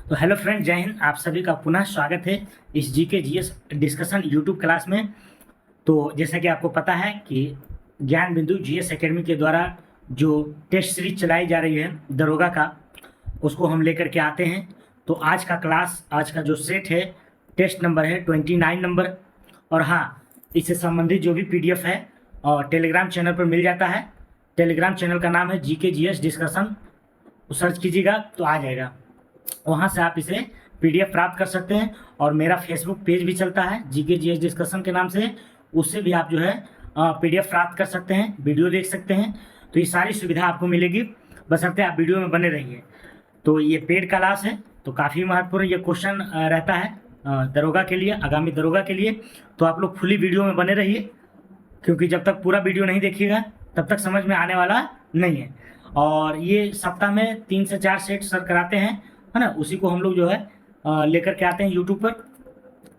तो hello friend, जय हिंद। आप सभी का पुनः स्वागत है इस GK GS discussion YouTube class में। तो जैसा कि आपको पता है कि ज्ञान बिंदु जीएस एकेडमी के द्वारा जो टेस्ट सीरीज चलाई जा रही है दरोगा का, उसको हम लेकर के आते हैं। तो आज का क्लास, आज का जो सेट है, टेस्ट नंबर है 29 नंबर। और हाँ, इससे संबंधित जो भी पीडीएफ है और टेलीग्राम चैनल पर मिल जाता है। टेलीग्राम चैनल का नाम है जीके जीएस डिस्कशन, सर्च कीजिएगा तो आ जाएगा। वहाँ से आप इसे पीडीएफ प्राप्त कर सकते हैं। और मेरा फेसबुक पेज भी चलता है जीके जीएस डिस्कशन के नाम से, उससे भी आप जो है पीडीएफ प्राप्त कर सकते हैं, वीडियो देख सकते हैं। तो ये सारी सुविधा आपको मिलेगी, बशर्ते आप वीडियो में बने रहिए। तो ये पेड क्लास है, तो काफ़ी महत्वपूर्ण ये क्वेश्चन रहता है दरोगा के लिए, आगामी दरोगा के लिए। तो आप लोग फुली वीडियो में बने रहिए, क्योंकि जब तक पूरा वीडियो नहीं देखिएगा तब तक समझ में आने वाला नहीं है। और ये सप्ताह में 3 से 4 सेट सर कराते हैं, है ना। उसी को हम लोग जो है लेकर के आते हैं यूट्यूब पर,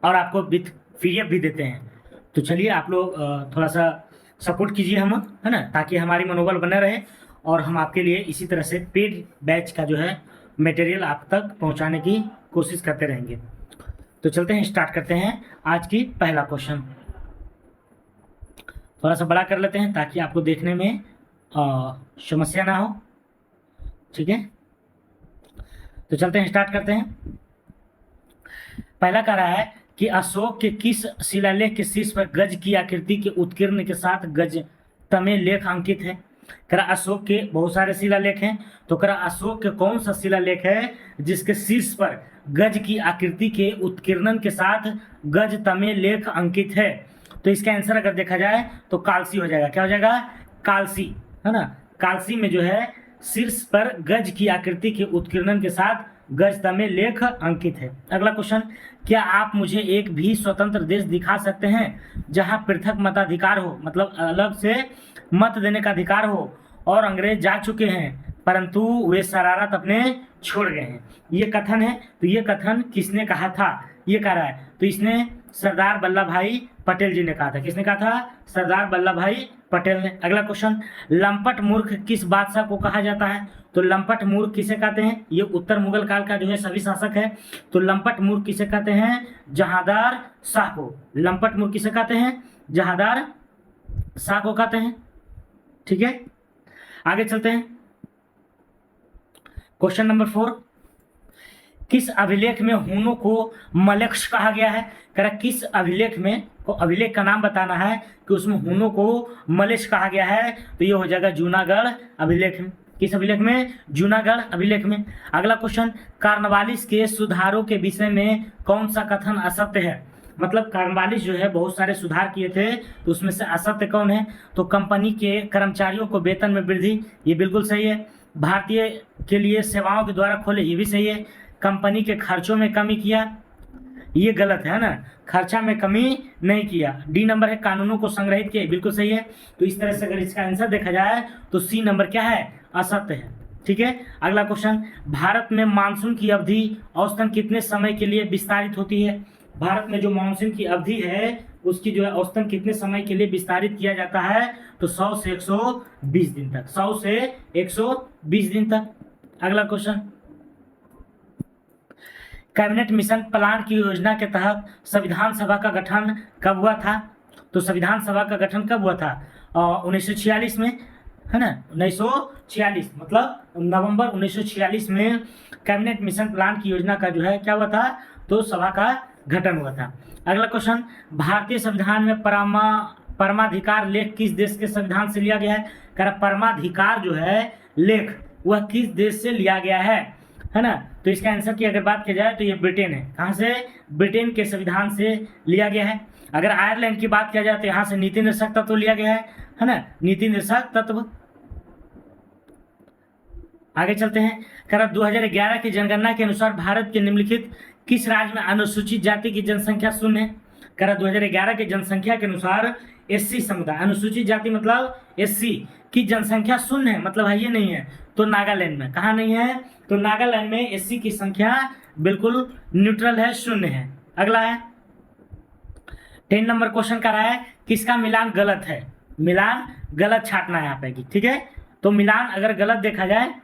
और आपको विथ पीडीएफ भी देते हैं। तो चलिए आप लोग थोड़ा सा सपोर्ट कीजिए हम, है ना, ताकि हमारी मनोबल बना रहे और हम आपके लिए इसी तरह से पेड बैच का जो है मटेरियल आप तक पहुंचाने की कोशिश करते रहेंगे। तो चलते हैं, स्टार्ट करते हैं आज की पहला क्वेश्चन। थोड़ा सा बड़ा कर लेते हैं ताकि आपको देखने में समस्या ना हो, ठीक है। तो चलते हैं, स्टार्ट करते हैं। पहला कह रहा है कि अशोक के किस शिलालेख के शीर्ष पर गज की आकृति के उत्कीर्ण के साथ गज तमे लेख अंकित है। करा अशोक के बहुत सारे शिलालेख हैं, तो करा अशोक के कौन सा शिलालेख है जिसके शीर्ष पर गज की आकृति के उत्कीर्णन के साथ गज तमे लेख अंकित है। तो इसका आंसर अगर देखा जाए तो कालसी हो जाएगा। क्या हो जाएगा? कालसी, है ना। कालसी में जो है शीर्ष पर गज की आकृति के उत्कीर्णन के साथ गज तमे लेख अंकित है। अगला क्वेश्चन, क्या आप मुझे एक भी स्वतंत्र देश दिखा सकते हैं जहां पृथक मताधिकार हो, मतलब अलग से मत देने का अधिकार हो, और अंग्रेज जा चुके हैं परंतु वे शरारत अपने छोड़ गए हैं? ये कथन है। तो ये कथन किसने कहा था? ये कह रहा है, तो इसने सरदार वल्लभ भाई पटेल जी ने कहा था। किसने कहा था? सरदार वल्लभ भाई पटेल ने। अगला क्वेश्चन, लंपट मूर्ख किस बादशाह को कहा जाता है? तो लंपट मूर्ख किसे कहते हैं? ये उत्तर मुगल काल का जो है सभी शासक है। तो लंपट मूर्ख किसे कहते हैं? जहांदार शाह को। लंपट मूर्ख किसे कहते हैं? जहांदार शाह को कहते हैं, ठीक है। आगे चलते हैं, क्वेश्चन नंबर 4। किस अभिलेख में हूनों को मलक्ष कहा गया है? कह किस अभिलेख में, को अभिलेख का नाम बताना है कि उसमें हूनों को मलक्ष कहा गया है। तो ये हो जाएगा जूनागढ़ अभिलेख में। किस अभिलेख में? जूनागढ़ अभिलेख में। अगला क्वेश्चन, कार्नवालिस के सुधारों के विषय में कौन सा कथन असत्य है? मतलब कार्नवालिस जो है बहुत सारे सुधार किए थे, तो उसमें से असत्य कौन है? तो कंपनी के कर्मचारियों को वेतन में वृद्धि, ये बिल्कुल सही है। भारतीय के लिए सेवाओं के द्वारा खोले, ये भी सही है। कंपनी के खर्चों में कमी किया, ये गलत है ना, खर्चा में कमी नहीं किया। डी नंबर है, कानूनों को संग्रहित किया, बिल्कुल सही है। तो इस तरह से अगर इसका आंसर देखा जाए तो सी नंबर क्या है? असत्य है, ठीक है। अगला क्वेश्चन, भारत में मानसून की अवधि औसतन कितने समय के लिए विस्तारित होती है? भारत में जो मानसून की अवधि है उसकी जो है औसतन कितने समय के लिए विस्तारित किया जाता है? तो 100 से 120 दिन तक, 100 से 120 दिन तक। अगला क्वेश्चन, कैबिनेट मिशन प्लान की योजना के तहत संविधान सभा का गठन कब हुआ था? तो संविधान सभा का गठन कब हुआ था? 1946 में, है ना। 1946 मतलब नवंबर 1946 में कैबिनेट मिशन प्लान की योजना का जो है क्या हुआ था? तो सभा का गठन हुआ था। अगला क्वेश्चन, भारतीय संविधान में परमाधिकार लेख किस देश के संविधान से लिया गया है? कह परमाधिकार जो है लेख वह किस देश से लिया गया है ना। तो इसका आंसर की अगर बात की जाए तो ये ब्रिटेन है। कहाँ से? ब्रिटेन के संविधान से लिया गया है। अगर आयरलैंड की बात किया जाए तो यहाँ से नीति निर्देशक तत्व लिया गया है ना, नीति निर्देशक तत्व। आगे चलते हैं, कह 2011 की जनगणना के अनुसार भारत के निम्नलिखित किस राज्य में अनुसूचित जाति की जनसंख्या शून्य है? कह 2011 की जनसंख्या के अनुसार एससी समुदाय, अनुसूचित जाति मतलब एससी की जनसंख्या शून्य है, मतलब है ये नहीं है। तो नागालैंड में। कहाँ नहीं है? तो नागालैंड में एससी की संख्या बिल्कुल न्यूट्रल है, शून्य है। अगला है 10 नंबर क्वेश्चन कर रहा है, किसका मिलान गलत है? मिलान गलत छाटना है यहाँ पे, ठीक है। तो मिलान अगर गलत देखा जाए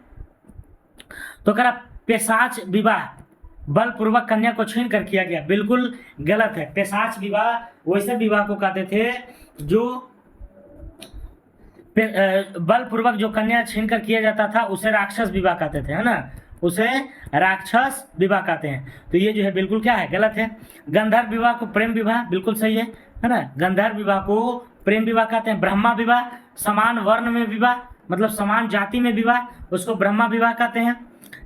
तो कह रहा पेशाच विवाह बलपूर्वक कन्या को छीन कर किया गया, बिल्कुल गलत है। पिशाच विवाह वैसे विवाह को कहते थे जो बलपूर्वक जो कन्या छीन कर किया जाता था उसे राक्षस विवाह कहते थे, है ना, उसे राक्षस विवाह कहते हैं। तो ये जो है बिल्कुल क्या है, गलत है। गंधर्व विवाह को प्रेम विवाह, बिल्कुल सही है ना, गंधर्व विवाह को प्रेम विवाह कहते हैं। ब्रह्मा विवाह, समान वर्ण में विवाह मतलब समान जाति में विवाह, उसको ब्रह्मा विवाह कहते हैं।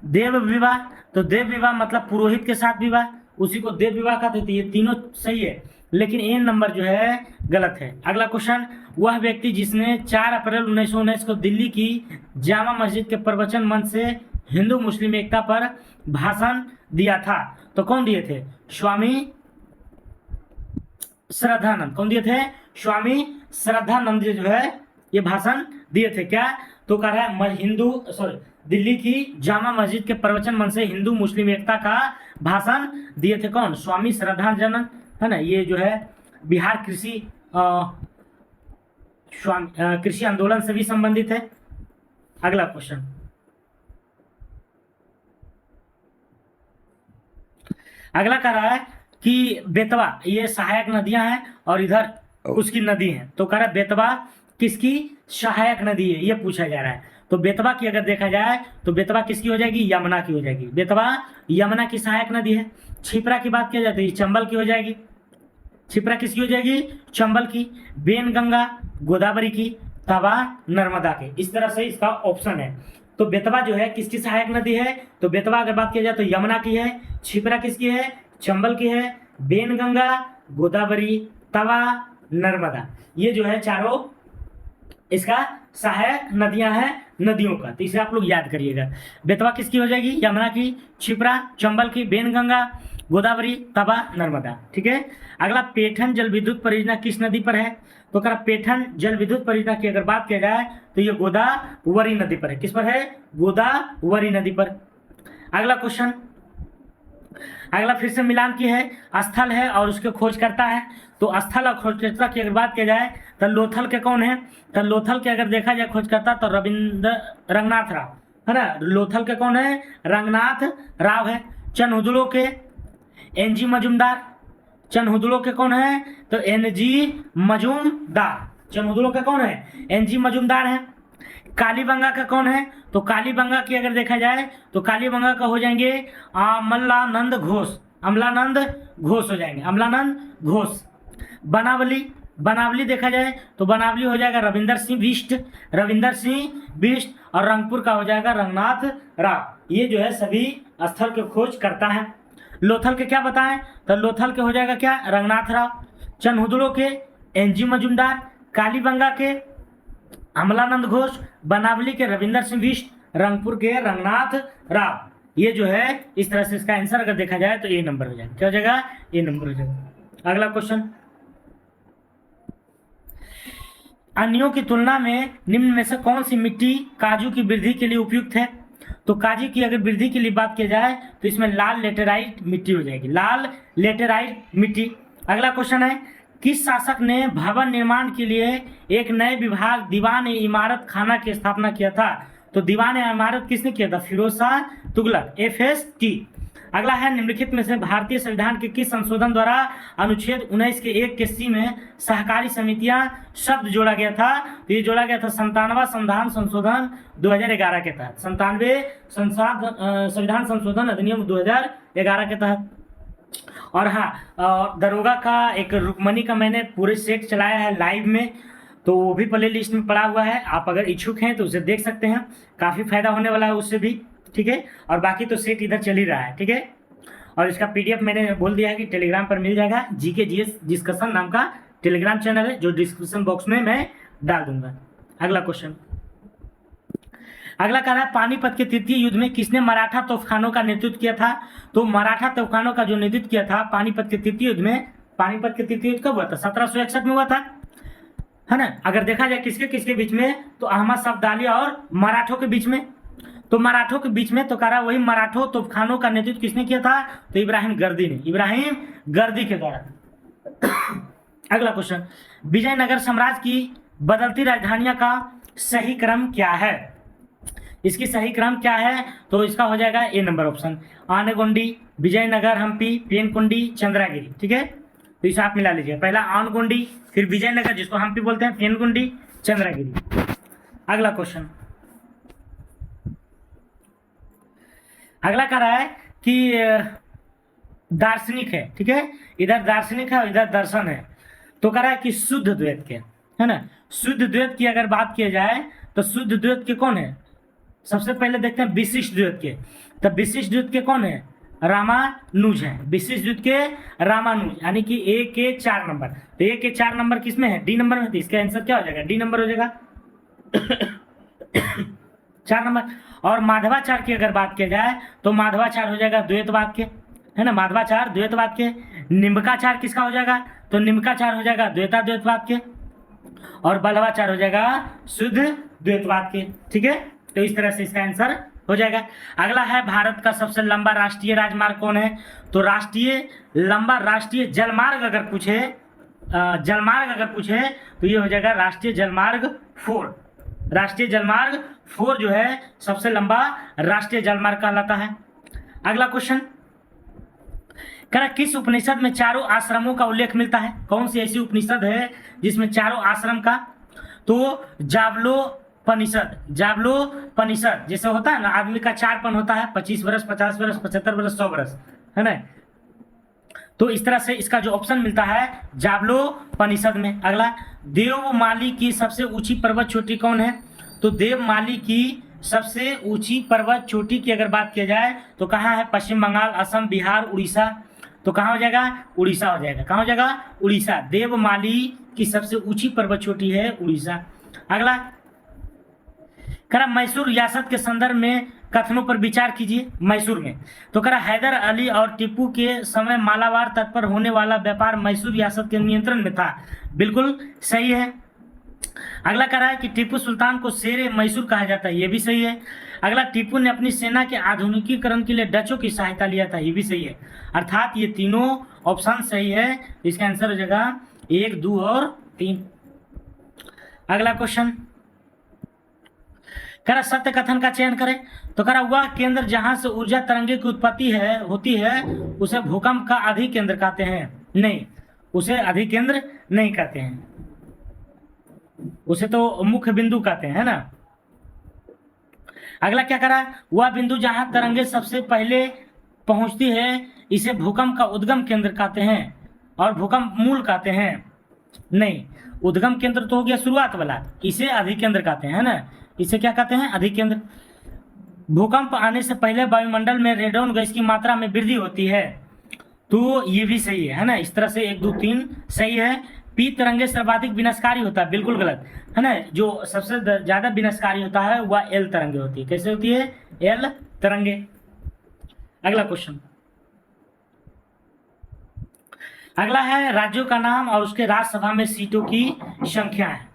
देव विवाह, तो देव विवाह मतलब पुरोहित के साथ विवाह, उसी को देव विवाह कहते थे। ये तीनों सही है, लेकिन ए नंबर जो है गलत है। अगला क्वेश्चन, वह व्यक्ति जिसने 4 अप्रैल 1919 को दिल्ली की जामा मस्जिद के प्रवचन मंच से हिंदू मुस्लिम एकता पर भाषण दिया था, तो कौन दिए थे? स्वामी श्रद्धानंद। कौन दिए थे? स्वामी श्रद्धानंद जो है ये भाषण दिए थे। क्या? तो कह रहा है दिल्ली की जामा मस्जिद के प्रवचन मंच से हिंदू मुस्लिम एकता का भाषण दिए थे। कौन? स्वामी श्रद्धानंद, है ना। ये जो है बिहार कृषि आंदोलन से भी संबंधित है। अगला क्वेश्चन, अगला कह रहा है कि बेतवा, ये सहायक नदियां हैं और इधर उसकी नदी है, तो कह रहा है बेतवा किसकी सहायक नदी है, ये पूछा जा रहा है। तो बेतवा की अगर देखा जाए तो बेतवा किसकी हो जाएगी? यमुना की हो जाएगी। बेतवा यमुना की सहायक नदी है। छिपरा की बात किया जाए तो ये चंबल की हो जाएगी। छिपरा किसकी हो जाएगी? चंबल की। बेनगंगा गोदावरी की, तवा नर्मदा के। इस तरह से इसका ऑप्शन है। तो बेतवा जो है किसकी सहायक नदी है? तो बेतवा अगर बात किया जाए तो यमुना की है। छिपरा किसकी है? चंबल की है। बेनगंगा, गोदावरी, तवा, नर्मदा, ये जो है चारों इसका सहायक नदियां हैं नदियों का। तो इसे आप लोग याद करिएगा। बेतवा किसकी हो जाएगी? यमुना की। छिपरा चंबल की। बेनगंगा, गोदावरी, तवा, नर्मदा। ठीक है। अगला, पेठन जल विद्युत परियोजना किस नदी पर है? तो कह पेठन जल विद्युत परियोजना की अगर बात किया जाए तो ये गोदावरी नदी पर है। किस पर है? गोदावरी नदी पर। अगला क्वेश्चन, अगला फिर से मिलान की है। स्थल है और उसके खोजकर्ता है। तो स्थल और खोजकर्ता की अगर बात किया जाए तो लोथल के कौन है? तो लोथल के अगर देखा जाए खोजकर्ता तो रंगनाथ राव, है ना। लोथल के कौन है? रंगनाथ राव है। चनहुदड़ो के एनजी मजूमदार। चनहुदड़ो के कौन है? तो एनजी मजूमदार। चनहुदड़ो के कौन है? एनजी मजूमदार है। कालीबंगा का कौन है? तो कालीबंगा की अगर देखा जाए तो कालीबंगा का हो जाएंगे अमलानंद घोष। अमलानंद घोष हो जाएंगे, अमलानंद घोष। बनावली, बनावली देखा जाए तो बनावली हो जाएगा रविंदर सिंह बिष्ट। रविंदर सिंह बिष्ट। और रंगपुर का हो जाएगा रंगनाथ राव। ये जो है सभी स्थल के खोज करता है। लोथल के क्या बताएं? तो लोथल के हो जाएगा क्या? रंगनाथ राव। चनहुदड़ो के एनजी मजूमदार। कालीबंगा के अमलानंद घोष। बनावली के रविंदर सिंह बिष्ट। रंगपुर के रंगनाथ राव। ये जो है इस तरह से इसका आंसर अगर देखा जाए तो ए नंबर हो जाएगा। क्या हो जाएगा? ए नंबर हो जाएगा। अगला क्वेश्चन, अन्यों की तुलना में निम्न में से कौन सी मिट्टी काजू की वृद्धि के लिए उपयुक्त है? तो काजू की अगर वृद्धि के लिए बात की जाए तो इसमें लाल लेटेराइट मिट्टी हो जाएगी, लाल लेटेराइट मिट्टी। अगला क्वेश्चन है, किस शासक ने भवन निर्माण के लिए एक नए विभाग दीवान इमारत खाना की स्थापना किया था? तो दीवान इमारत किसने किया था? फिरोज शाह तुगलक, FST। अगला है, निम्नलिखित में से भारतीय संविधान के किस संशोधन द्वारा अनुच्छेद 19 के 1 के C में सहकारी समितियां शब्द जोड़ा गया था? तो ये जोड़ा गया था 97वां संविधान संशोधन 2011 के तहत। 97वें संविधान संशोधन अधिनियम 2011 के तहत। और हाँ, दरोगा का एक रुक्मणी का मैंने पूरे सेट चलाया है लाइव में, तो वो भी प्ले लिस्ट में पड़ा हुआ है। आप अगर इच्छुक हैं तो उसे देख सकते हैं, काफ़ी फायदा होने वाला है उससे भी। ठीक है। और बाकी तो सेट इधर चल ही रहा है। ठीक है। और इसका PDF मैंने बोल दिया है कि टेलीग्राम पर मिल जाएगा। GK GS डिस्कशन नाम का टेलीग्राम चैनल है, जो डिस्क्रिप्शन बॉक्स में मैं डाल दूंगा। अगला क्वेश्चन, अगला कह रहा है, पानीपत के तृतीय युद्ध में किसने मराठा तोपखानों का नेतृत्व किया था? तो मराठा तोपखानों का जो नेतृत्व किया था पानीपत के तृतीय युद्ध में, पानीपत के तृतीय युद्ध कब हुआ था? 1761 में हुआ था, है ना। अगर देखा जाए किसके किसके बीच में, तो अहमद शाह अब्दाली और मराठों के बीच में। तो मराठों के बीच में तो कह रहा वही मराठों तोपखानों का नेतृत्व किसने किया था? तो इब्राहिम गर्दी ने, इब्राहिम गर्दी के द्वारा। अगला क्वेश्चन, विजयनगर साम्राज्य की बदलती राजधानियां का सही क्रम क्या है? इसकी सही क्रम क्या है? तो इसका हो जाएगा ए नंबर ऑप्शन, आनगोंडी, विजयनगर, हम्पी, पेनकुंडी, चंद्रागिरी। ठीक है, तो इसे आप मिला लीजिए, पहला आनगोंडी, फिर विजयनगर जिसको हम्पी बोलते हैं, पेनकुंडी, चंद्रागिरी। अगला क्वेश्चन, अगला कह रहा है कि दार्शनिक है, ठीक है, इधर दार्शनिक है और इधर दर्शन है, तो कह रहा है कि शुद्ध द्वैत के, है ना, शुद्ध द्वैत की अगर बात किया जाए तो शुद्ध द्वैत के कौन है? सबसे पहले देखते हैं विशिष्ट द्वैत के, तो विशिष्ट द्वैत के कौन है? रामानुज है, विशिष्ट द्वैत के रामानुज, यानी कि ए के 4 नंबर, तो ए के 4 नंबर किसमें है? डी नंबर में, तो इसका आंसर क्या हो जाएगा? डी नंबर हो जाएगा। 4 नंबर। और माधवाचार्य की अगर बात किया जाए तो माधवाचार्य हो जाएगा द्वैतवाद के, है ना, माधवाचार्य द्वैतवाद के। निम्बकाचार्य किसका हो जाएगा? तो निम्बकाचार्य हो जाएगा द्वैतवाद के, और बल्लवाचार्य हो जाएगा शुद्ध द्वैतवाद के। ठीक है, तो इस तरह से इसका आंसर हो जाएगा। अगला है भारत का सबसे लंबा राष्ट्रीय राजमार्ग कौन है? तो राष्ट्रीय जलमार्ग अगर पूछे, तो ये हो जाएगा राष्ट्रीय जलमार्ग 4। राष्ट्रीय जलमार्ग 4 जो है सबसे लंबा राष्ट्रीय जलमार्ग कहलाता है। अगला क्वेश्चन, कह रहा किस उपनिषद में चारों आश्रमों का उल्लेख मिलता है? कौन सी ऐसी उपनिषद है जिसमें चारों आश्रम का? तो जावलोपनिषद, जैसे होता है ना, आदमी का 4पन होता है, 25 वर्ष, 50 वर्ष, 75 वर्ष, 100 वर्ष, है ना, तो इस तरह से इसका जो ऑप्शन मिलता है जावलोपनिषद में। अगला, देवमाली की सबसे ऊंची पर्वत चोटी कौन है? तो देवमाली की सबसे ऊंची पर्वत चोटी की अगर बात किया जाए तो कहाँ है? पश्चिम बंगाल, असम, बिहार, उड़ीसा। तो कहाँ हो जाएगा? उड़ीसा हो जाएगा। कहाँ हो जाएगा? उड़ीसा। देवमाली की सबसे ऊंची पर्वत चोटी है उड़ीसा। अगला, करा मैसूर रियासत के संदर्भ में कथनों पर विचार कीजिए। मैसूर में, तो करा हैदर अली और टीपू के समय मालाबार तट पर होने वाला व्यापार मैसूर रियासत के नियंत्रण में था। बिल्कुल सही है। अगला कह रहा है कि टीपू सुल्तान को शेर मैसूर कहा जाता है, ये भी सही है। अगला, टीपू ने अपनी सेना के आधुनिकीकरण के लिए डचों की सहायता लिया था, ये भी सही है। अर्थात ये तीनों ऑप्शन सही है, इसका आंसर हो जाएगा 1, 2 और 3। अगला क्वेश्चन, कह रहा सत्य कथन का चयन करें। तो कह रहा वह केंद्र जहां से ऊर्जा तरंगे की उत्पत्ति होती है उसे भूकंप का अधिकेंद्र कहते हैं। नहीं, उसे अधिकेंद्र नहीं कहते हैं, उसे तो मुख्य बिंदु कहते हैं, है ना। अगला क्या करा, वह बिंदु जहां तरंगे सबसे पहले पहुंचती है इसे भूकंप का उद्गम केंद्र कहते हैं और भूकंप मूल कहते हैं। नहीं, उद्गम केंद्र तो हो गया शुरुआत वाला, इसे अधिकेंद्र कहते हैं, है ना, इसे क्या कहते हैं? अधिकेंद्र। भूकंप आने से पहले वायुमंडल में रेडॉन गैस की मात्रा में वृद्धि होती है, तो ये भी सही है ना। इस तरह से 1, 2, 3 सही है। पी तरंगे सर्वाधिक विनाशकारी होता है, बिल्कुल गलत है ना। जो सबसे ज्यादा विनाशकारी होता है वह एल तरंगे होती है। कैसे होती है? एल तरंगे। अगला क्वेश्चन, अगला है राज्यों का नाम और उसके राज्यसभा में सीटों की संख्या है।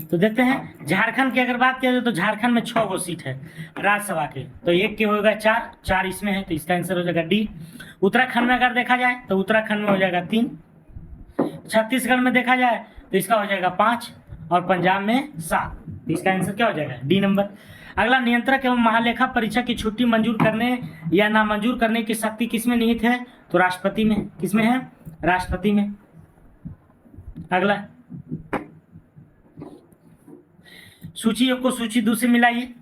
तो देखते हैं, झारखंड की अगर बात किया जाए तो झारखंड में 6 गो सीट है राज्यसभा के, तो एक के होगा 4 इसमें है, तो इसका आंसर हो जाएगा डी। उत्तराखंड में अगर देखा जाए तो उत्तराखंड में हो जाएगा 3। छत्तीसगढ़ में देखा जाए तो इसका हो जाएगा 5 और पंजाब में 7, तो इसका आंसर क्या हो जाएगा? D number. अगला, नियंत्रक एवं महालेखा परीक्षक की छुट्टी मंजूर करने या नामंजूर करने की शक्ति किसमें निहित है? तो राष्ट्रपति में। किसमें है? राष्ट्रपति में। अगला, सूची 1 को सूची 2 से मिलाइए।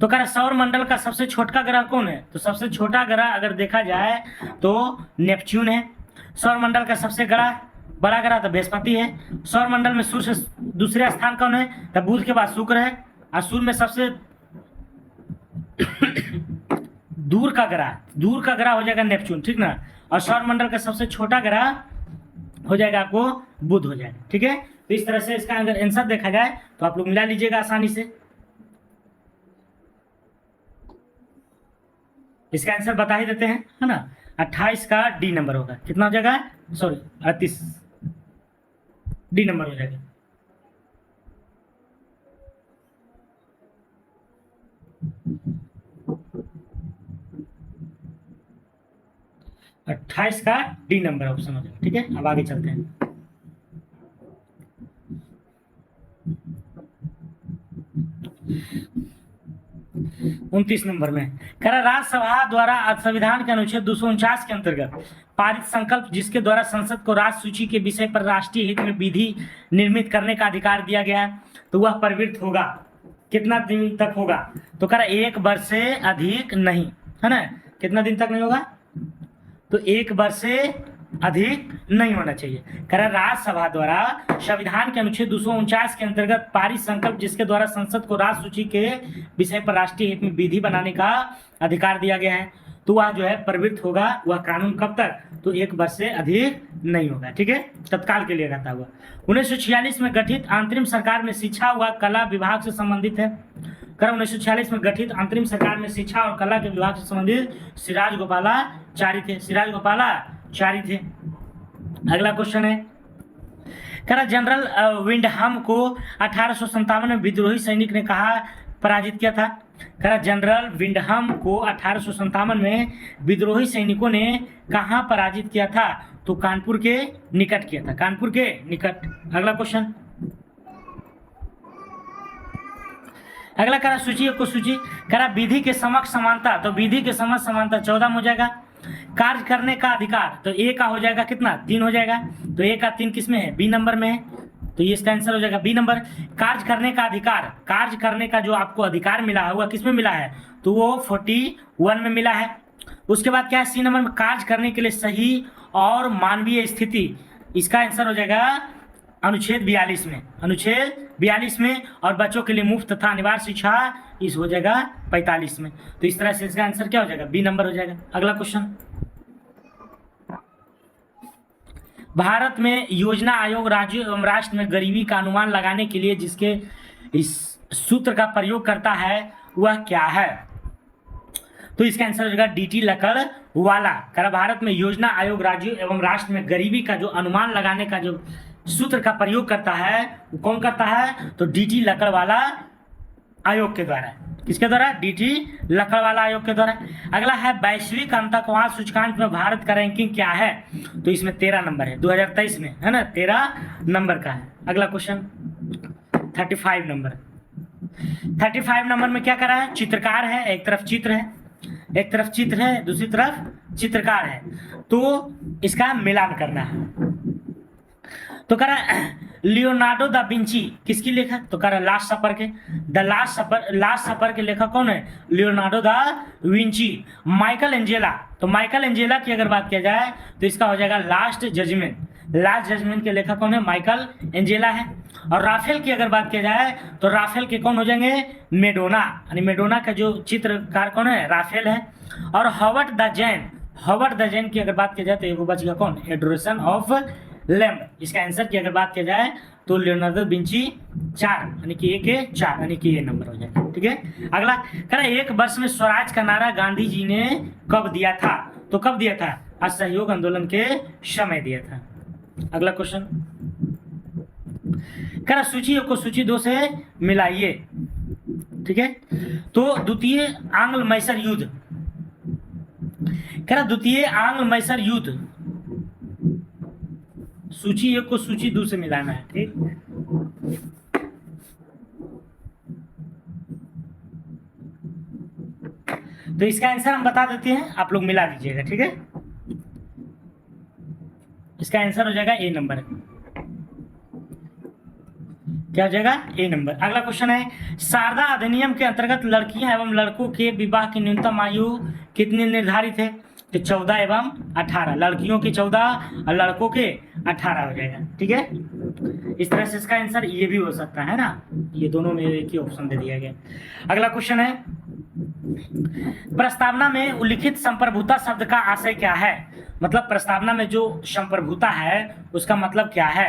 तो कह रहा सौर मंडल का सबसे छोटा ग्रह कौन है? तो सबसे छोटा ग्रह अगर देखा जाए तो नेपच्यून है। सौर मंडल का सबसे बड़ा ग्रह तो बृहस्पति है। सौर मंडल में सूर्य से दूसरे स्थान कौन है? तो बुध के बाद शुक्र है, और सूर्य में सबसे दूर का ग्रह हो जाएगा नेपच्यून, ठीक ना। और सौर मंडल का सबसे छोटा ग्रह हो जाएगा आपको बुध हो जाएगा, ठीक है। तो इस तरह से इसका अगर आंसर देखा जाए तो आप लोग मिला लीजिएगा आसानी से। इसका आंसर बता ही देते हैं, है ना। 28 का डी नंबर होगा। कितना हो जाएगा? सॉरी 38 डी नंबर हो जाएगा। अट्ठाईस का डी नंबर ऑप्शन हो जाएगा, ठीक है। अब आगे चलते हैं। 29 नंबर में। कह रहा राज्यसभा द्वारा संविधान के अनुच्छेद 249 के अंतर्गत पारित संकल्प जिसके द्वारा संसद को राष्ट्र सूची के विषय पर राष्ट्रीय हित में विधि निर्मित करने का अधिकार दिया गया है, तो वह प्रवृत्त होगा। कितना दिन तक होगा? तो कह रहा 1 वर्ष से अधिक नहीं, है ना। कितना दिन तक नहीं होगा? तो 1 वर्ष से अधिक नहीं होना चाहिए। कह रहा राज्यसभा द्वारा संविधान के अनुच्छेद 249 के अंतर्गत पारित संकल्प जिसके द्वारा संसद को राष्ट्र सूची के विषय पर राष्ट्रीय हित में विधि बनाने का अधिकार दिया गया है, तो वह जो है प्रवृत्त होगा। वह कानून कब तक? तो 1 वर्ष से अधिक नहीं होगा। ठीक है, तत्काल के लिए रहता हुआ। 1946 में गठित अंतरिम सरकार में शिक्षा व कला विभाग से संबंधित है। कर 1946 में गठित अंतरिम सरकार में शिक्षा और कला के विभाग से संबंधित सिराज गोपालाचारी थे। सिराज गोपालाचारी थे। अगला क्वेश्चन है, कह जनरल विंडहम को 1857 में विद्रोही सैनिक ने कहा पराजित किया था? कह जनरल विंडहम को 1857 में विद्रोही सैनिकों ने कहां पराजित किया था? तो कानपुर के निकट किया था। कानपुर के निकट। अगला क्वेश्चन, अगला कह रहा सूची को सूची। कह रहा विधि के समक्ष समानता, तो विधि के समक्ष समानता 14 में हो जाएगा। कार्य करने का अधिकार, तो ए का हो जाएगा कितना? 3 हो जाएगा। तो ए का 3 किस में है? बी नंबर में है, तो ये इसका आंसर हो जाएगा बी नंबर। कार्य करने का अधिकार, कार्य करने का जो आपको अधिकार मिला होगा किस में मिला है? तो वो 41 में मिला है। उसके बाद क्या है? सी नंबर में कार्य करने के लिए सही और मानवीय स्थिति, इसका आंसर हो जाएगा अनुच्छेद 42 में। अनुच्छेद 42 में। और बच्चों के लिए मुफ्त तथा अनिवार्य शिक्षा, इस हो जाएगा 45 में। तो इस तरह से इसका आंसर क्या हो जाएगा? बी नंबर हो जाएगा। अगला क्वेश्चन, भारत में योजना आयोग राज्य एवं राष्ट्र में गरीबी का अनुमान लगाने के लिए जिसके इस सूत्र का प्रयोग करता है वह क्या है? तो इसका आंसर हो जाएगा डीटी लकड़वाला। कह भारत में योजना आयोग राज्य एवं राष्ट्र में गरीबी का जो अनुमान लगाने का जो सूत्र का प्रयोग करता है वो कौन करता है? तो डीटी लकड़वाला आयोग के द्वारा। किसके द्वारा? डीटी लकड़वाला आयोग के द्वारा। अगला है वैश्विक आतंकवाद सूचकांक में भारत का रैंकिंग क्या है? तो इसमें 13 नंबर है, 2023 में, है ना, 13 नंबर का है। अगला क्वेश्चन 35 नंबर। 35 नंबर में क्या करा है? चित्रकार है, एक तरफ चित्र है, एक तरफ चित्र है, दूसरी तरफ चित्रकार है, तो इसका मिलान करना है। तो कह रहा लियोनार्डो दा विंची किसकी लेखक? तो कह रहा लास्ट सपर के। द लास्ट सपर के लेखक कौन है? Leonardo da Vinci. Michael Angela, तो माइकल एंजेला की अगर बात किया जाए तो इसका हो जाएगा लास्ट जजमेंट। लास्ट जजमेंट के लेखक कौन है? माइकल एंजेला है। और राफेल की अगर बात किया जाए तो राफेल के कौन हो जाएंगे? मेडोना, यानी मेडोना का जो चित्रकार कौन है? राफेल है। और हार्वर्ड द जैन की अगर बात किया जाए तो एक बच गया कौन? Adoration of lamb. इसका आंसर की अगर बात किया जाए तो लियोनार्डो विंची 4, यानी कि ए के 4, यानी कि ये नंबर हो जाएगा। ठीक है, अगला कह रहा 1 वर्ष में स्वराज का नारा गांधी जी ने कब दिया था? तो कब दिया था? असहयोग आंदोलन के समय दिया था। अगला क्वेश्चन कह रहा सूची को सूची 2 से मिलाइए। ठीक है, तो द्वितीय आंग्ल मैसूर युद्ध, कह रहा द्वितीय आंग्ल मैसूर युद्ध, सूची 1 को सूची 2 से मिलाना है। ठीक, तो इसका आंसर हम बता देते हैं, आप लोग मिला दीजिएगा। ठीक है, इसका आंसर हो जाएगा ए नंबर। क्या हो जाएगा? ए नंबर। अगला क्वेश्चन है शारदा अधिनियम के अंतर्गत लड़कियां एवं लड़कों के विवाह की न्यूनतम आयु कितनी निर्धारित है? तो 14 एवं 18, लड़कियों की 14 और लड़कों के 18 हो जाएगा। ठीक है, इस तरह से इसका आंसर ये भी हो सकता है ना, ये दोनों में एक ही ऑप्शन दे दिया गया। अगला क्वेश्चन है प्रस्तावना में उल्लिखित संप्रभुता शब्द का आशय क्या है? मतलब प्रस्तावना में जो संप्रभुता है उसका मतलब क्या है?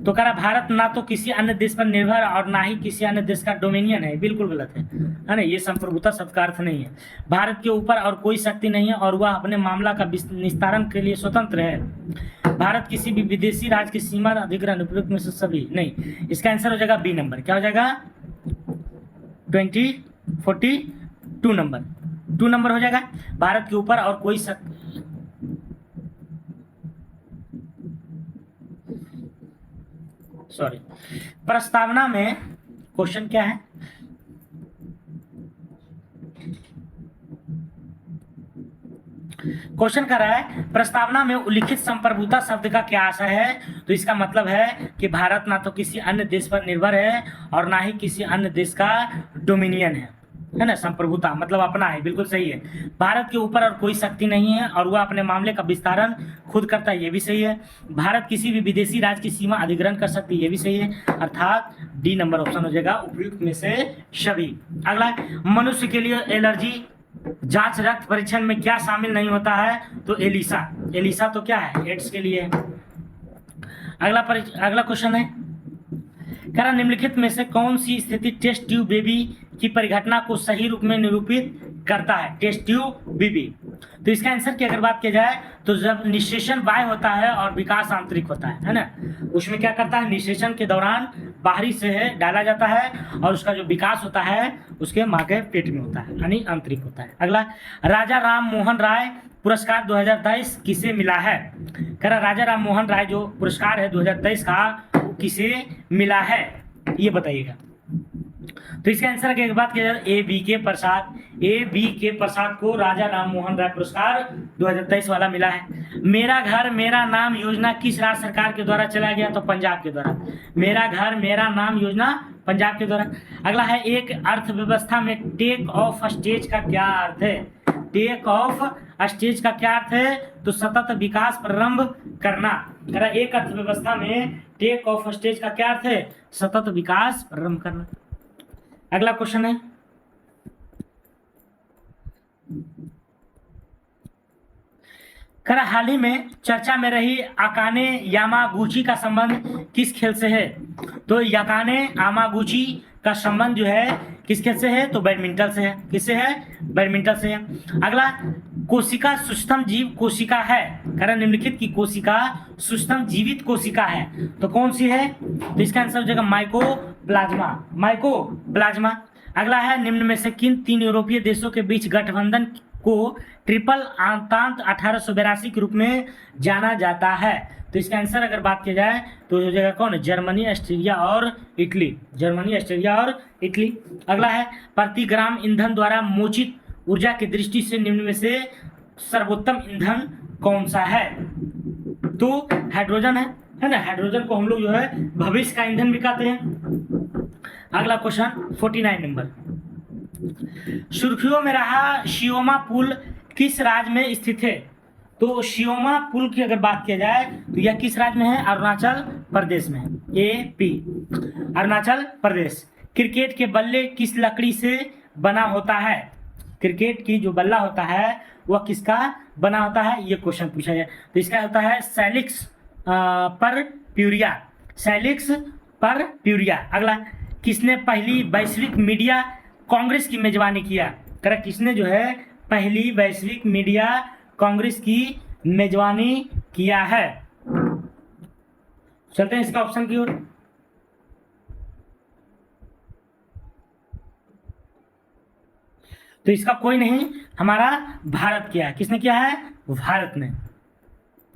तो कह रहा भारत ना तो किसी अन्य देश पर निर्भर और ना ही किसी अन्य देश का डोमिनियन है। बिल्कुल गलत है ना, ये संप्रभुता शब्द का अर्थ नहीं है। भारत के ऊपर और कोई शक्ति नहीं है और वह अपने मामला का निस्तारण के लिए स्वतंत्र है। भारत किसी भी विदेशी राज्य की सीमा अधिग्रहण उपयुक्त में से सभी नहीं। इसका आंसर हो जाएगा बी नंबर। क्या हो जाएगा? 42 नंबर, 2 नंबर हो जाएगा। भारत के ऊपर और कोई प्रस्तावना में क्वेश्चन क्या है? क्वेश्चन कर रहा है प्रस्तावना में उल्लिखित संप्रभुता शब्द का क्या आशय है। तो इसका मतलब है कि भारत ना तो किसी अन्य देश पर निर्भर है और ना ही किसी अन्य देश का डोमिनियन है ना। संप्रभुता मतलब अपना है, बिल्कुल सही है। भारत के ऊपर और कोई शक्ति नहीं है और वह अपने मामले का विस्तारण खुद करता है, ये भी सही है। भारत किसी भी विदेशी राज्य की सीमा अधिग्रहण कर सकती है, ये भी सही है। अर्थात डी नंबर ऑप्शन हो जाएगा उपयुक्त में से सभी। अगला, मनुष्य के लिए एलर्जी जांच रक्त परीक्षण में क्या शामिल नहीं होता है। तो एलिसा तो क्या है, एड्स के लिए है। अगला क्वेश्चन है, कह रहा निम्नलिखित में से कौन सी स्थिति टेस्ट ट्यूब बेबी की परिघटना को सही रूप में निरूपित करता है। टेस्ट ट्यूब बेबी, तो इसका आंसर की अगर बात की जाए तो जब निषेचन बाह्य होता है और विकास आंतरिक होता है ना, उसमें क्या करता है, निषेचन के दौरान बाहरी से डाला जाता है और उसका जो विकास होता है उसके माँ के पेट में होता है, यानी आंतरिक होता है। अगला, राजा राम मोहन राय पुरस्कार 2023 किसे मिला है। कह रहा राजा राम मोहन राय जो पुरस्कार है 2023 का किसे मिला है, ये बताइएगा। तो इसका आंसर की बात की जाए ए बी के प्रसाद को राजा राम मोहन राय पुरस्कार 2023 वाला मिला है। मेरा घर मेरा नाम योजना किस राज्य सरकार के द्वारा चलाया गया। तो पंजाब के द्वारा। मेरा घर मेरा नाम योजना पंजाब के द्वारा। अगला है, एक अर्थव्यवस्था में टेक ऑफ स्टेज का क्या अर्थ है। टेक ऑफ स्टेज का क्या अर्थ है। तो सतत विकास प्रारंभ करना। एक अर्थव्यवस्था में टेक ऑफ स्टेज का क्या अर्थ है, सतत विकास प्रारंभ करना। अगला क्वेश्चन है, हाल ही में चर्चा में रही अकाने यामागुची का संबंध किस खेल से है। तो याकाने यामागुची का संबंध जो है किस खेल से है। तो बैडमिंटन से है। किससे है, बैडमिंटन से है। अगला, कोशिका सूक्ष्म जीव कोशिका है। कारण निम्नलिखित की कोशिका सूक्ष्म जीवित कोशिका है, तो कौन सी है। तो इसका आंसर हो जाएगा माइकोप्लाज्मा। अगला है, निम्न में से किन 3 यूरोपीय देशों के बीच गठबंधन को ट्रिपल आंतांत 1882 के रूप में जाना जाता है। तो इसका आंसर अगर बात की जाए तो हो जाएगा कौन, जर्मनी ऑस्ट्रेलिया और इटली। जर्मनी ऑस्ट्रेलिया और इटली। अगला है, प्रति ग्राम ईंधन द्वारा मोचित ऊर्जा की दृष्टि से निम्न में से सर्वोत्तम ईंधन कौन सा है। तो हाइड्रोजन है ना। हाइड्रोजन को हम लोग जो है भविष्य का ईंधन भी कहते हैं। अगला क्वेश्चन 49 नंबर, सुर्खियों में रहा शियोमा पुल किस राज्य में स्थित है। तो शियोमा पुल की अगर बात किया जाए तो यह किस राज्य में है, अरुणाचल प्रदेश में है। AP अरुणाचल प्रदेश। क्रिकेट के बल्ले किस लकड़ी से बना होता है। क्रिकेट की जो बल्ला होता है वह किसका बना होता है, ये क्वेश्चन पूछा जाए तो इसका होता है सैलिक्स पर प्यूरिया। अगला, किसने पहली वैश्विक मीडिया कांग्रेस की मेजबानी किया। करेक्ट, किसने जो है पहली वैश्विक मीडिया कांग्रेस की मेजबानी किया है। चलते हैं इसका ऑप्शन की ओर। तो इसका कोई नहीं, हमारा भारत किया है। किसने किया है, भारत ने।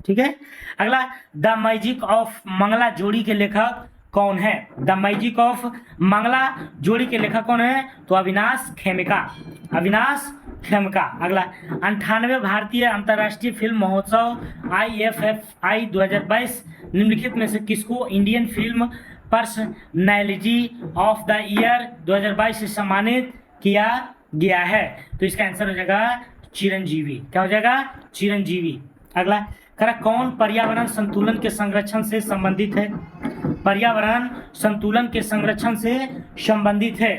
ठीक है। अगला, द मैजिक ऑफ मंगला जोड़ी के लेखक कौन है। द मैजिक ऑफ मंगला जोड़ी के लेखक कौन है। तो अविनाश खेमका। अगला, 98वें भारतीय अंतर्राष्ट्रीय फिल्म महोत्सव IFFI 2022 निम्नलिखित में से किसको Indian film personality of the year 2022 से सम्मानित किया गया है। तो इसका आंसर हो जाएगा चिरंजीवी। क्या हो जाएगा, चिरंजीवी। अगला, कौन पर्यावरण संतुलन के संरक्षण से संबंधित है। पर्यावरण संतुलन के संरक्षण से संबंधित है।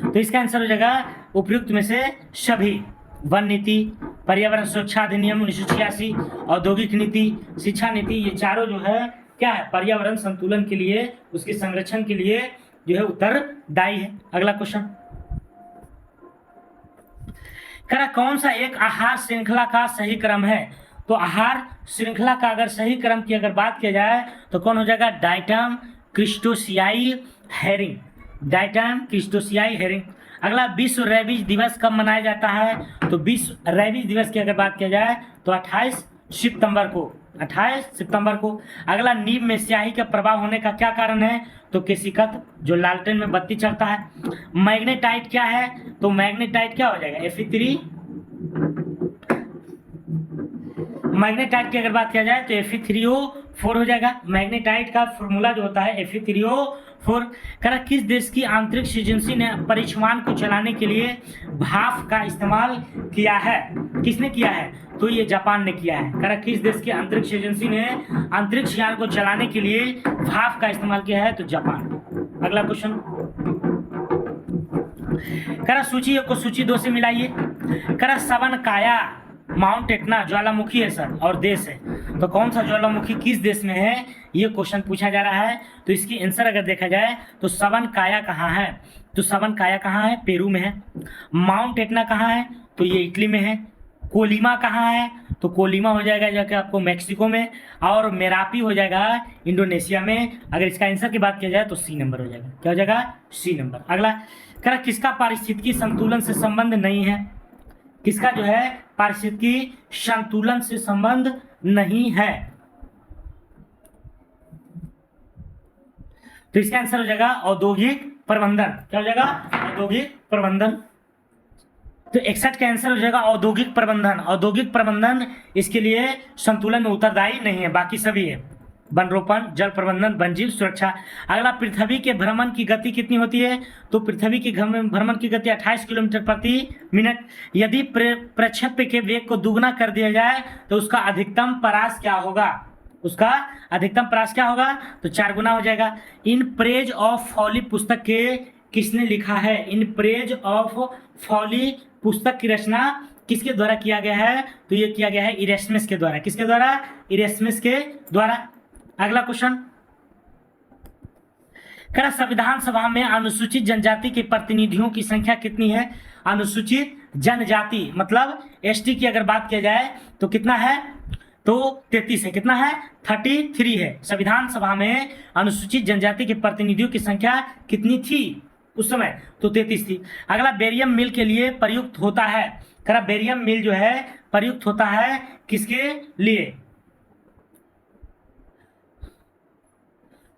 तो इसका आंसर हो जाएगा उपयुक्त में से सभी। वन नीति, पर्यावरण सुरक्षा अधिनियम 1986, औद्योगिक नीति, शिक्षा नीति, ये चारों जो है क्या है, पर्यावरण संतुलन के लिए, उसके संरक्षण के लिए जो है उत्तरदायी है। अगला क्वेश्चन, कौन सा एक आहार श्रृंखला का सही क्रम है। तो आहार श्रृंखला का अगर सही क्रम की अगर बात किया जाए तो कौन हो जाएगा, डाइटम क्रिस्टोसियाई हेरिंग। अगला, विश्व रेबीज दिवस कब मनाया जाता है। तो विश्व रेबीज दिवस की अगर बात किया जाए तो 28 सितंबर को। अगला, नींब में स्याही का प्रभाव होने का क्या कारण है। तो केशिकत, जो लालटेन में बत्ती चढ़ता है। मैग्नेटाइट क्या है। तो मैग्नेटाइट क्या हो जाएगा, मैग्नेटाइट की अगर बात किया जाए तो Fe3O4 हो जाएगा। मैग्नेटाइट का फॉर्मूला जो होता है Fe3O4। कह रहा किस देश की अंतरिक्ष एजेंसी ने परिक्षमान को चलाने के लिए भाप का इस्तेमाल किया है? किसने किया है? तो ये जापान ने किया है। कह रहा किस देश की अंतरिक्ष एजेंसी ने अंतरिक्ष यान को चलाने के लिए भाप का इस्तेमाल किया है? तो जापान। अगला क्वेश्चन कह रहा सूची 1 को सूची 2 से मिलाइए। कह रहा सबनकाया माउंट एटना ज्वालामुखी है सर और देश है, तो कौन सा ज्वालामुखी किस देश में है, ये क्वेश्चन पूछा जा रहा है। तो इसकी आंसर अगर देखा जाए तो सबनकाया कहाँ है? तो सबनकाया कहाँ है? पेरू में है। माउंट एटना कहाँ है? तो ये इटली में है। कोलिमा कहाँ है? तो कोलिमा हो जाएगा जाके आपको मैक्सिको में, और मेरापी हो जाएगा इंडोनेशिया में। अगर इसका आंसर की बात किया जाए तो सी नंबर हो जाएगा। क्या हो जाएगा? C number. अगला कह रहा किसका पारिस्थितिकी संतुलन से संबंध नहीं है? किसका जो है पारिस्थितिकी संतुलन से संबंध नहीं है? तो इसका आंसर हो जाएगा औद्योगिक प्रबंधन। क्या हो जाएगा? औद्योगिक प्रबंधन। तो 61 का आंसर हो जाएगा औद्योगिक प्रबंधन। औद्योगिक प्रबंधन इसके लिए संतुलन में उत्तरदायी नहीं है, बाकी सभी है। वनरोपण, जल प्रबंधन, वन्यजीव सुरक्षा। अगला पृथ्वी के भ्रमण की गति कितनी होती है? तो पृथ्वी की भ्रमण की गति 28 किलोमीटर प्रति मिनट। यदि प्रक्षेप्य के वेग को दुगना कर दिया जाए तो उसका अधिकतम परास क्या होगा? उसका अधिकतम परास क्या होगा? तो 4 गुना हो जाएगा। इन प्रेज ऑफ फॉली पुस्तक के किसने लिखा है? इन प्रेज ऑफ फॉली पुस्तक की रचना किसके द्वारा किया गया है? तो ये किया गया है इरेस्मस के द्वारा। किसके द्वारा? इरेस्मस के द्वारा। अगला क्वेश्चन कह रहा संविधान सभा में अनुसूचित जनजाति के प्रतिनिधियों की संख्या कितनी है? अनुसूचित जनजाति मतलब एसटी की अगर बात किया जाए तो कितना है? तो 33 है। कितना है? 33 है। संविधान सभा में अनुसूचित जनजाति के प्रतिनिधियों की संख्या कितनी थी उस समय? तो 33 थी। अगला बेरियम मिल के लिए प्रयुक्त होता है। कह रहा बेरियम मिल जो है प्रयुक्त होता है किसके लिए?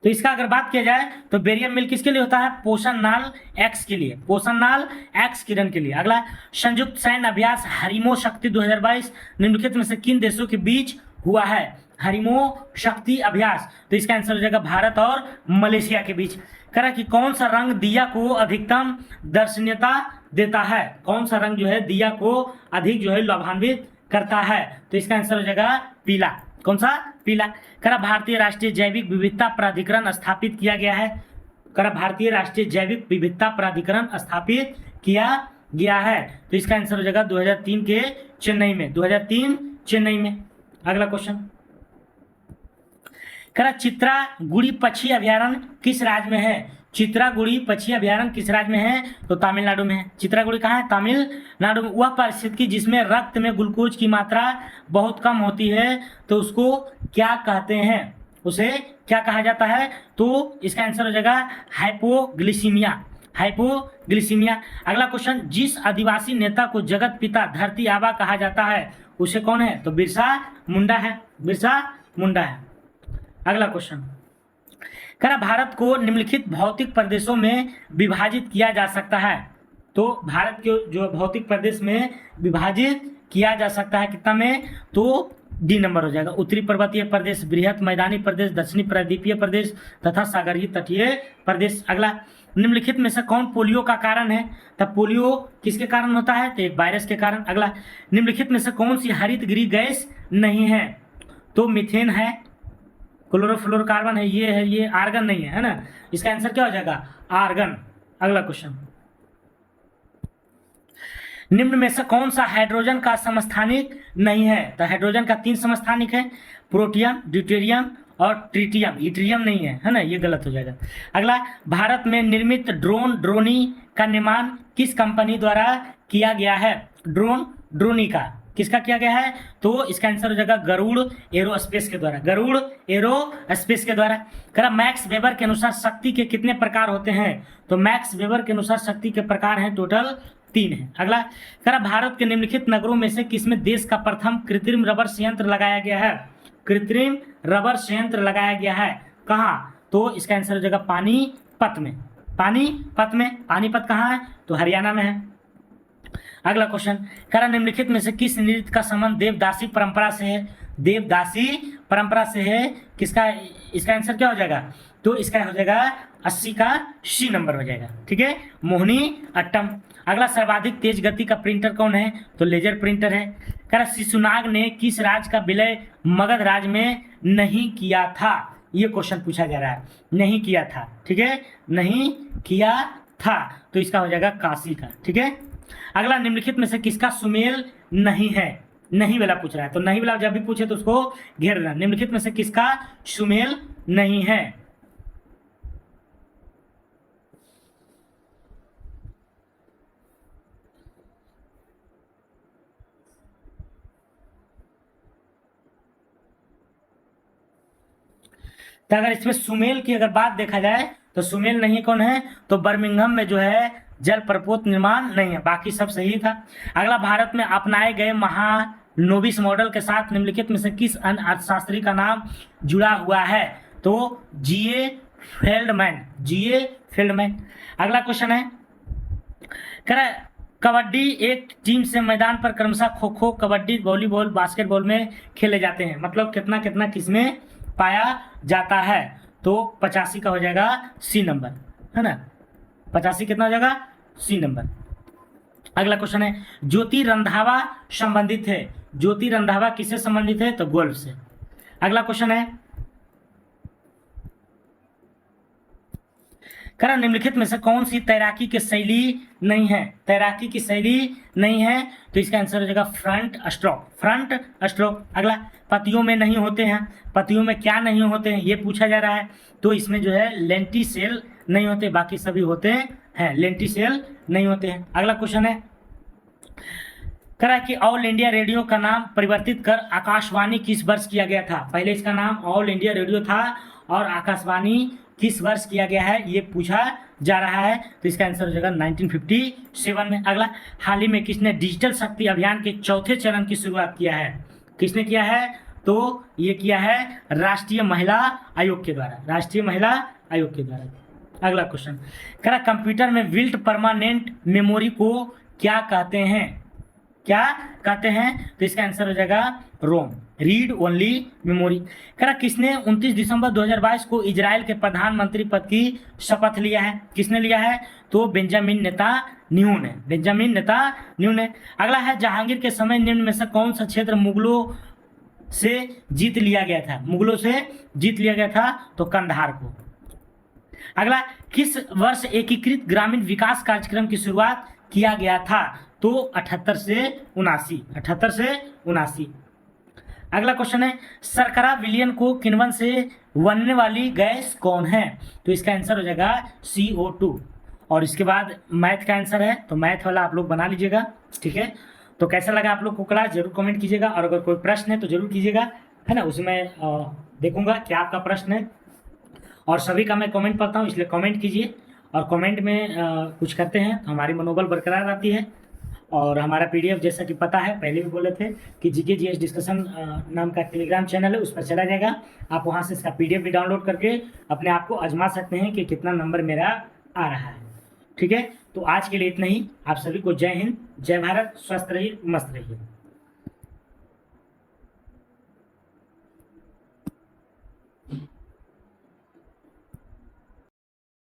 तो इसका अगर बात किया जाए तो बेरियम मिल किसके लिए होता है? पोषण नाल एक्स के लिए। पोषण नाल एक्स किरण के लिए। अगला संयुक्त सैन्य अभ्यास हरिमो शक्ति 2022 निम्नलिखित में से किन देशों के बीच हुआ है? हरिमो शक्ति अभ्यास। तो इसका आंसर हो जाएगा भारत और मलेशिया के बीच। कह रहा कि कौन सा रंग दिया को अधिकतम दर्शनीयता देता है? कौन सा रंग जो है दिया को अधिक जो है लाभान्वित करता है? तो इसका आंसर हो जाएगा पीला। कौन सा? पीला। कह रहा भारतीय राष्ट्रीय जैविक विविधता प्राधिकरण स्थापित किया गया है। कह रहा भारतीय राष्ट्रीय जैविक विविधता प्राधिकरण स्थापित किया गया है। तो इसका आंसर हो जाएगा 2003 के चेन्नई में। 2003 चेन्नई में। अगला क्वेश्चन कह रहा चित्रागुड़ी पक्षी अभ्यारण्य किस राज्य में है? चित्रागुड़ी पक्षी अभ्यारण्य किस राज्य में है? तो तमिलनाडु में है। चित्रागुड़ी कहाँ है? तमिलनाडु में। वह परिस्थिति जिसमें रक्त में ग्लूकोज की मात्रा बहुत कम होती है तो उसको क्या कहते हैं? उसे क्या कहा जाता है? तो इसका आंसर हो जाएगा हाइपोग्लिसीमिया। हाइपोग्लिसीमिया। अगला क्वेश्चन जिस आदिवासी नेता को जगत पिता धरती आबा कहा जाता है उसे कौन है? तो बिरसा मुंडा है। बिरसा मुंडा है। अगला क्वेश्चन कह रहा भारत को निम्नलिखित भौतिक प्रदेशों में विभाजित किया जा सकता है। तो भारत के जो भौतिक प्रदेश में विभाजित किया जा सकता है कितना में? तो डी नंबर हो जाएगा। उत्तरी पर्वतीय प्रदेश, बृहत मैदानी प्रदेश, दक्षिणी प्रायद्वीपीय प्रदेश तथा सागरीय तटीय प्रदेश। अगला निम्नलिखित में से कौन पोलियो का कारण है? तब पोलियो किसके कारण होता है? तो एक वायरस के कारण। अगला निम्नलिखित में से कौन सी हरित गृह गैस नहीं है? तो मीथेन है, क्लोरोफ्लोरोकार्बन है, ये आर्गन नहीं है, है ना? इसका आंसर क्या हो जाएगा? आर्गन। अगला क्वेश्चन निम्न में से कौन सा हाइड्रोजन का समस्थानिक नहीं है? तो हाइड्रोजन का 3 समस्थानिक है, प्रोटियम, ड्यूटेरियम और ट्रिटियम। इट्रियम नहीं है ना? ये गलत हो जाएगा। अगला भारत में निर्मित ड्रोनी का निर्माण किस कंपनी द्वारा किया गया है? ड्रोनी का किसका किया गया है? तो इसका आंसर हो जाएगा गरुड़ एरोस्पेस के द्वारा। गरुड़ एरोस्पेस के द्वारा। कह रहा मैक्स वेबर के अनुसार शक्ति के कितने प्रकार होते हैं? तो मैक्स वेबर के अनुसार शक्ति के प्रकार हैं टोटल 3 है। अगला कह रहा भारत के निम्नलिखित नगरों में से किसमें देश का प्रथम कृत्रिम रबर संयंत्र लगाया गया है? कृत्रिम रबर संयंत्र लगाया गया है कहाँ? तो इसका आंसर हो जाएगा पानीपत में। पानीपत में। पानीपत कहाँ है? तो हरियाणा में है। अगला क्वेश्चन कह रहा निम्नलिखित में से किस नृत्य का संबंध देवदासी परंपरा से है? देवदासी परंपरा से है। किसका, इसका आंसर क्या हो जाएगा, तो इसका हो जाएगा 80 का सी नंबर हो जाएगा। ठीक है, मोहिनी अट्टम। अगला, सर्वाधिक तेज गति का प्रिंटर कौन है, तो लेजर प्रिंटर है। कह रहा शिशुनाग ने किस राज्य का विलय मगध राज्य में नहीं किया था, ये क्वेश्चन पूछा जा रहा है, नहीं किया था। ठीक है, नहीं किया था, तो इसका हो जाएगा काशी का। ठीक है, अगला, निम्नलिखित में से किसका सुमेल नहीं है, नहीं वाला पूछ रहा है, तो नहीं वाला जब भी पूछे तो उसको घेर देना। निम्नलिखित में से किसका सुमेल नहीं है, तो अगर इसमें सुमेल की अगर बात देखा जाए तो सुमेल नहीं कौन है, तो बर्मिंघम में जो है जल प्रपोत निर्माण नहीं है, बाकी सब सही था। अगला, भारत में अपनाए गए महानोबिस मॉडल के साथ निम्नलिखित में से किस अन्य अर्थशास्त्री का नाम जुड़ा हुआ है, तो जीए फेल्डमैन, जीए फेल्डमैन। अगला क्वेश्चन है, कह रहा है कबड्डी एक टीम से मैदान पर क्रमशः खो खो, कबड्डी, वॉलीबॉल, बास्केटबॉल में खेले जाते हैं, मतलब कितना कितना किसमें पाया जाता है, तो 85 का हो जाएगा सी नंबर, है ना, 85 कितना हो जाएगा, सी नंबर। अगला क्वेश्चन है, ज्योति रंधावा संबंधित है, ज्योति रंधावा किससे संबंधित है, तो गोल्फ से। अगला क्वेश्चन है, करा निम्नलिखित में से कौन सी तैराकी की शैली नहीं है, तैराकी की शैली नहीं है, तो इसका आंसर हो जाएगा फ्रंट स्ट्रोक, फ्रंट स्ट्रोक। अगला, पतियों में नहीं होते हैं, पतियों में क्या नहीं होते हैं ये पूछा जा रहा है, तो इसमें जो है लेंटिसेल नहीं होते, बाकी सभी होते हैं, लेंटिसेल नहीं होते हैं। अगला क्वेश्चन है, करा कि ऑल इंडिया रेडियो का नाम परिवर्तित कर आकाशवाणी किस वर्ष किया गया था, पहले इसका नाम ऑल इंडिया रेडियो था और आकाशवाणी किस वर्ष किया गया है ये पूछा जा रहा है, तो इसका आंसर हो जाएगा 1957 में। अगला, हाल ही में किसने डिजिटल शक्ति अभियान के चौथे चरण की शुरुआत किया है, किसने किया है, तो ये किया है राष्ट्रीय महिला आयोग के द्वारा, राष्ट्रीय महिला आयोग के द्वारा। अगला क्वेश्चन, कह रहा कंप्यूटर में बिल्ट परमानेंट मेमोरी को क्या कहते हैं, क्या कहते हैं, तो इसका आंसर हो जाएगा रोम, रीड ओनली मेमोरी। कह रहा किसने 29 दिसंबर 2022 को इजराइल के प्रधानमंत्री पद की शपथ लिया है, किसने लिया है, तो बेंजामिन नेतान्याहू ने, बेंजामिन नेतान्याहू ने। अगला है, जहांगीर के समय निम्न में से कौन सा क्षेत्र मुगलों से जीत लिया गया था, मुगलों से जीत लिया गया था, तो कंधार को। अगला, किस वर्ष एकीकृत ग्रामीण विकास कार्यक्रम की शुरुआत किया गया था, तो 78 से 79, 78 से 79। अगला क्वेश्चन है, शर्करा विलयन को किण्वन से बनने वाली गैस कौन है, तो इसका आंसर हो जाएगा CO2। और इसके बाद मैथ का आंसर है, तो मैथ वाला आप लोग बना लीजिएगा। ठीक है, तो कैसा लगा आप लोग को क्लास जरूर कमेंट कीजिएगा, और अगर कोई प्रश्न है तो जरूर कीजिएगा, है ना, उसमें देखूंगा क्या आपका प्रश्न है, और सभी का मैं कमेंट पढ़ता हूँ, इसलिए कमेंट कीजिए, और कमेंट में कुछ करते हैं तो हमारी मनोबल बरकरार रहती है। और हमारा PDF जैसा कि पता है, पहले भी बोले थे कि GK GS डिस्कशन नाम का टेलीग्राम चैनल है, उस पर चला जाएगा, आप वहां से इसका PDF भी डाउनलोड करके अपने आप को आजमा सकते हैं कि कितना नंबर मेरा आ रहा है। ठीक है, तो आज के लिए इतना ही। आप सभी को जय हिंद, जय भारत, स्वस्थ रहिए, मस्त रहिए।